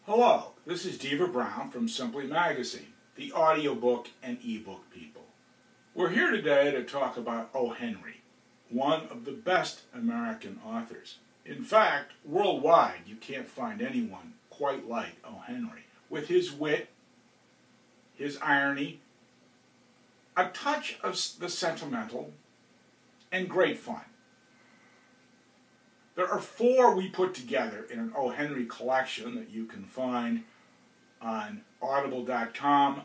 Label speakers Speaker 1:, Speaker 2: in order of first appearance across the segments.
Speaker 1: Hello, this is Diva Brown from Simply Magazine, the audiobook and ebook people. We're here today to talk about O. Henry, one of the best American authors. In fact, worldwide you can't find anyone quite like O. Henry, with his wit, his irony, a touch of the sentimental, and great fun. There are four we put together in an O. Henry collection that you can find on audible.com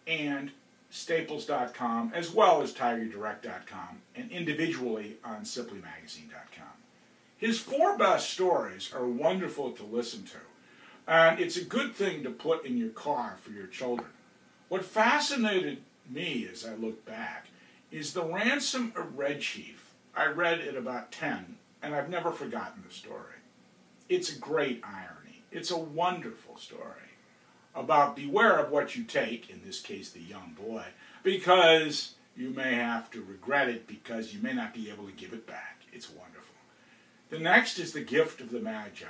Speaker 1: and staples.com, as well as tigerdirect.com, and individually on simplymagazine.com. His four best stories are wonderful to listen to, and it's a good thing to put in your car for your children. What fascinated me as I look back is the Ransom of Red Chief. I read at about 10, and I've never forgotten the story. It's a great irony. It's a wonderful story about beware of what you take, in this case the young boy, because you may have to regret it because you may not be able to give it back. It's wonderful. The next is the gift of the Magi,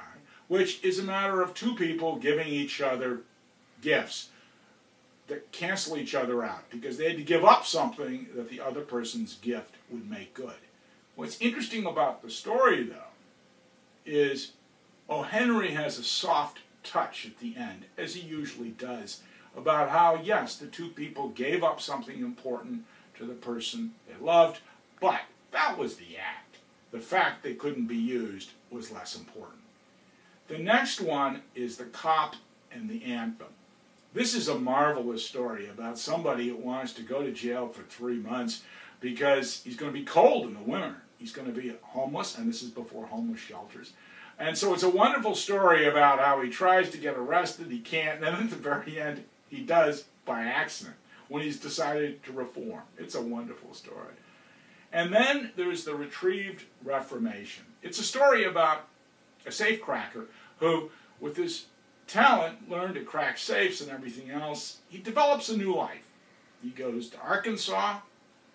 Speaker 1: which is a matter of two people giving each other gifts that cancel each other out because they had to give up something that the other person's gift would make good. What's interesting about the story, though, is O. Henry has a soft touch at the end, as he usually does, about how, yes, the two people gave up something important to the person they loved, but that was the act. The fact they couldn't be used was less important. The next one is the cop and the anthem. This is a marvelous story about somebody who wants to go to jail for 3 months because he's going to be cold in the winter. He's going to be homeless, and this is before homeless shelters. And so it's a wonderful story about how he tries to get arrested, he can't, and then at the very end, he does by accident when he's decided to reform. It's a wonderful story. And then there's The Retrieved Reformation. It's a story about a safecracker who, with his talent, learned to crack safes and everything else. He develops a new life. He goes to Arkansas,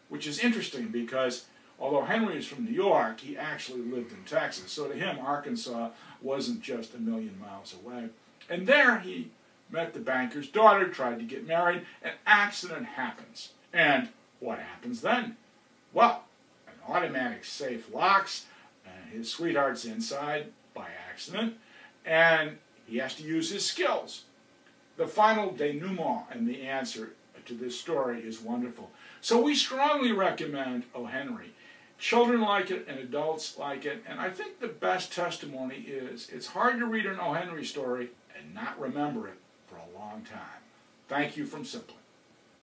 Speaker 1: which is interesting because although Henry is from New York, he actually lived in Texas. So to him, Arkansas wasn't just a million miles away. And there he met the banker's daughter, tried to get married, an accident happens. And what happens then? Well, an automatic safe locks, and his sweetheart's inside by accident, and he has to use his skills. The final denouement and the answer to this story is wonderful. So we strongly recommend O. Henry. Children like it and adults like it, and I think the best testimony is it's hard to read an O. Henry story and not remember it for a long time. Thank you from Simply.